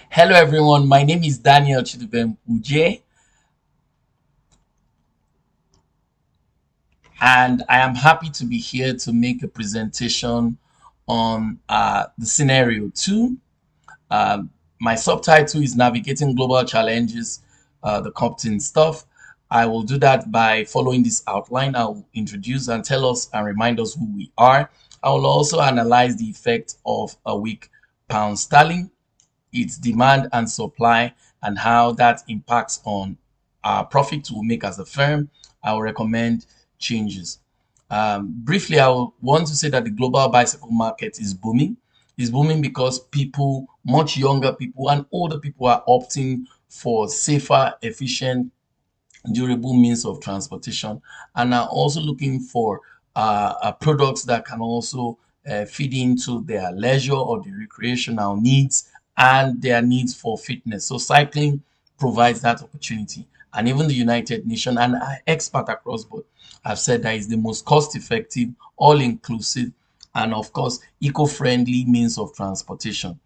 Hello everyone, my name is Daniel Chidubem Uje, and I am happy to be here to make a presentation on the scenario 2. My subtitle is Navigating Global Challenges, the Compton stuff. I will do that by following this outline. I'll introduce and tell us and remind us who we are. I will also analyze the effect of a weak pound sterling, its demand and supply, and how that impacts on our profit we'll make as a firm. I will recommend changes. Briefly, I will want to say that the global bicycle market is booming. It's booming because people, much younger people and older people, are opting for safer, efficient, durable means of transportation and are also looking for products that can also feed into their leisure or the recreational needs and their needs for fitness. So cycling provides that opportunity. And even the United Nations and experts across board have said that it's the most cost-effective, all-inclusive, and of course, eco-friendly means of transportation.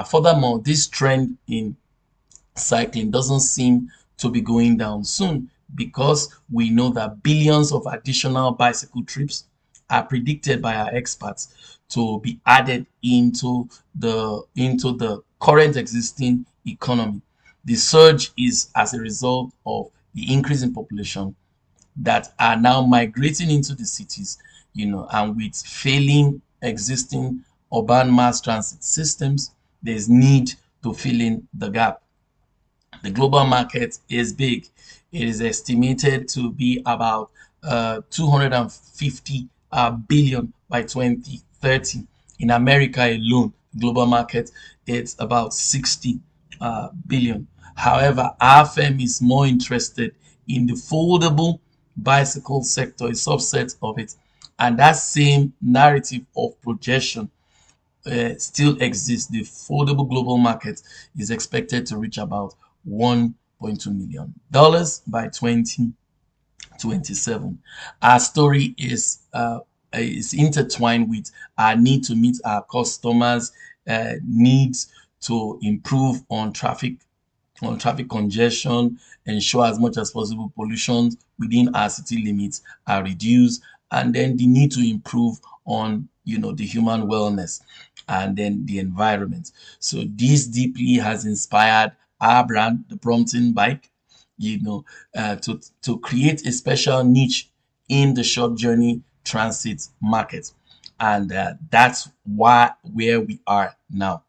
Furthermore, this trend in cycling doesn't seem to be going down soon because we know that billions of additional bicycle trips are predicted by our experts to be added into the current existing economy. The surge is as a result of the increase in population that are now migrating into the cities, and with failing existing urban mass transit systems, there's need to fill in the gap. The global market is big. It is estimated to be about 250 billion by 2030. In America alone, the global market it's about 60 billion. However, our firm is more interested in the foldable bicycle sector, a subset of it. And that same narrative of projection still exists. The foldable global market is expected to reach about $1.2 million by 2027. Our story is intertwined with our need to meet our customers' needs to improve on traffic congestion, ensure as much as possible pollution within our city limits are reduced, and then the need to improve on the human wellness and then the environment. So this deeply has inspired our brand, the Brompton bike, to create a special niche in the short journey transit market, and that's where we are now.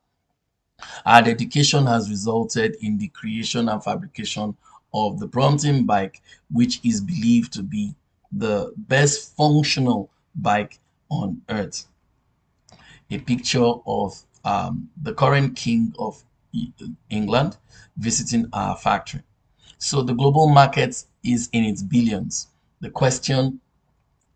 Our dedication has resulted in the creation and fabrication of the Brompton bike, which is believed to be the best functional bike on earth. A picture of the current king of England visiting our factory. So the global market is in its billions. The question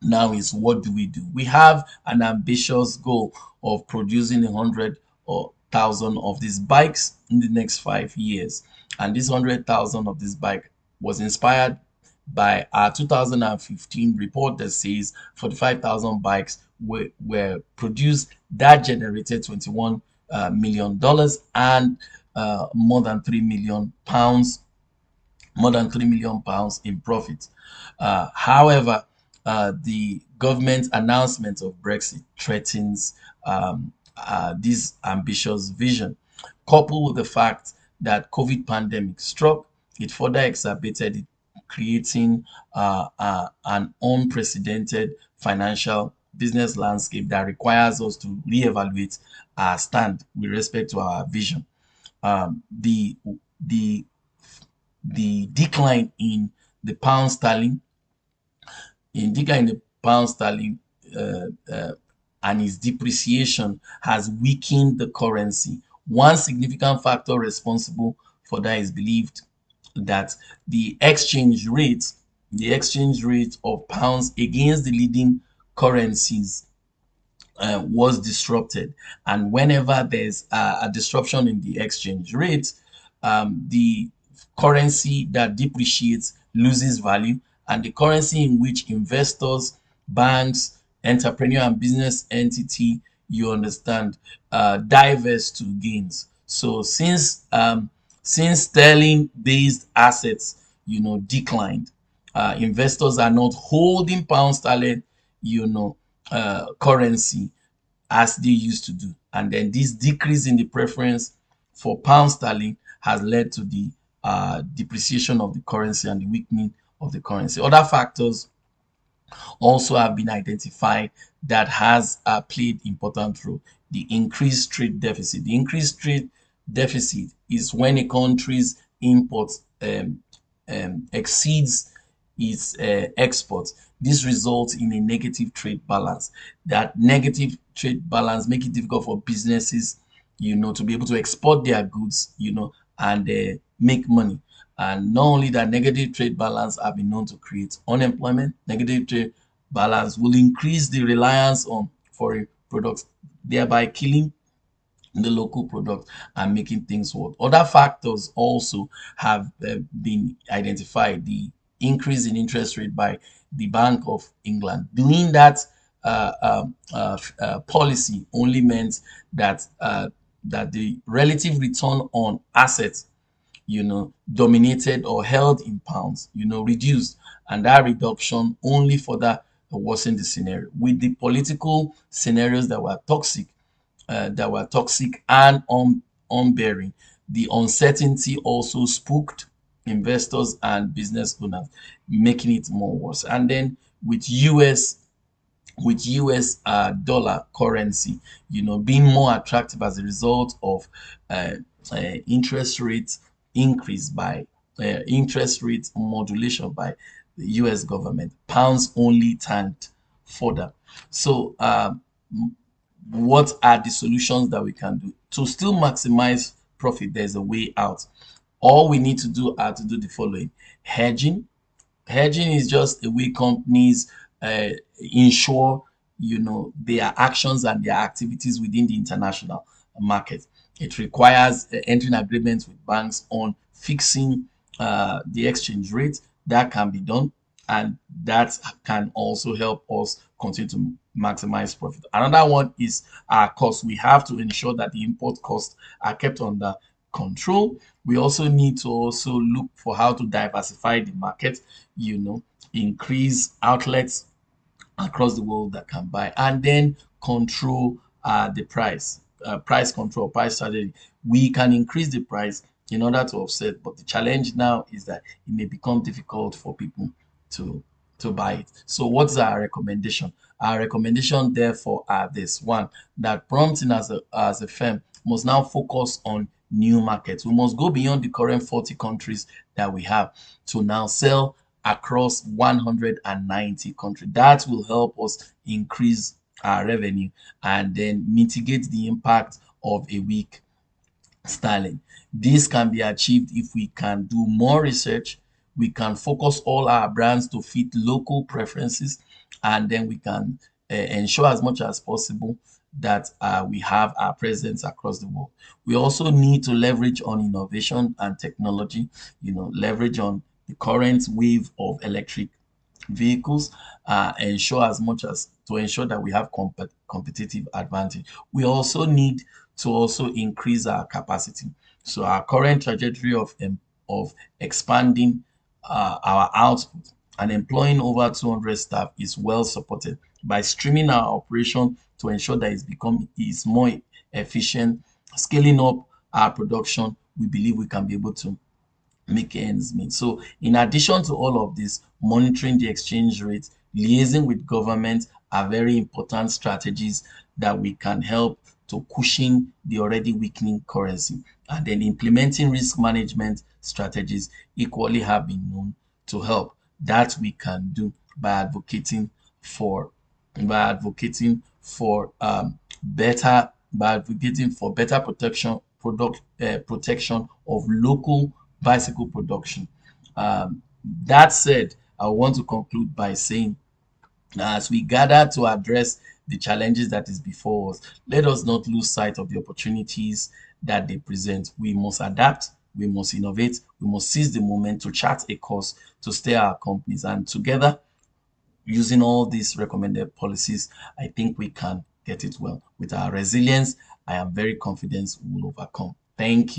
now is, what do we do? We have an ambitious goal of producing 100,000 of these bikes in the next 5 years. And this 100,000 of this bike was inspired by our 2015 report that says 45,000 bikes were produced that generated $21 million and more than £3 million in profit. However, the government announcement of Brexit threatens this ambitious vision, coupled with the fact that COVID pandemic struck. It further exacerbated it, creating an unprecedented financial business landscape that requires us to reevaluate our stand with respect to our vision. The the the decline in the pound sterling, uh, uh, and its depreciation has weakened the currency. One significant factor responsible for that is believed that the exchange rate of pounds against the leading currencies was disrupted. And whenever there's a disruption in the exchange rate, the currency that depreciates loses value, and the currency in which investors, banks, entrepreneur, and business entity, you understand, divest to gains. So since sterling-based assets, declined, investors are not holding pound sterling, currency as they used to do. And then this decrease in the preference for pound sterling has led to the depreciation of the currency and the weakening of the currency. Other factors also have been identified that has played important role. The increased trade deficit. The increased trade deficit is when a country's imports exceeds its exports. This results in a negative trade balance. That negative trade balance make it difficult for businesses, to be able to export their goods, and make money. And not only that, negative trade balance have been known to create unemployment. Negative trade balance will increase the reliance on foreign products, thereby killing the local product and making things work. Other factors also have been identified. The increase in interest rate by the Bank of England. Doing that policy only meant that the relative return on assets, dominated or held in pounds, reduced, and that reduction only further worsened the scenario. With the political scenarios that were toxic and unbearing, the uncertainty also spooked investors and business owners, making it more worse. And then with US dollar currency, being more attractive as a result of uh, interest rate increase by interest rate modulation by the US government, pounds only tanked further. So, what are the solutions that we can do to still maximize profit? There's a way out. All we need to do are to do the following: hedging. Hedging is just a way companies ensure, their actions and their activities within the international market. It requires entering agreements with banks on fixing the exchange rate. That can be done, and that can also help us continue to maximize profit. Another one is our cost. We have to ensure that the import costs are kept under control. We also need to also look for how to diversify the market, increase outlets across the world that can buy, and then control the price control, price strategy. We can increase the price in order to offset, but the challenge now is that it may become difficult for people to buy it. So what's our recommendation? Our recommendation therefore are this: one, that Brompton as a firm must now focus on new markets. We must go beyond the current 40 countries that we have to now sell across 190 countries. That will help us increase our revenue and then mitigate the impact of a weak styling. This can be achieved if we can do more research, we can focus all our brands to fit local preferences, and then we can ensure as much as possible that we have our presence across the world. We also need to leverage on innovation and technology, leverage on the current wave of electric vehicles, ensure as much as to ensure that we have competitive advantage. We also need to also increase our capacity. So our current trajectory of expanding our output and employing over 200 staff is well supported by streaming our operation to ensure that it's more efficient, scaling up our production. We believe we can be able to make ends meet. So, in addition to all of this, monitoring the exchange rate, liaising with government are very important strategies that we can help to cushion the already weakening currency. And then implementing risk management strategies equally have been known to help. That we can do for by advocating for better protection of local bicycle production. That said, I want to conclude by saying, as we gather to address the challenges that is before us, let us not lose sight of the opportunities that they present. We must adapt, we must innovate, we must seize the moment to chart a course to steer our companies, and together, using all these recommended policies, I think we can get it well. With our resilience, I am very confident we will overcome. Thank you.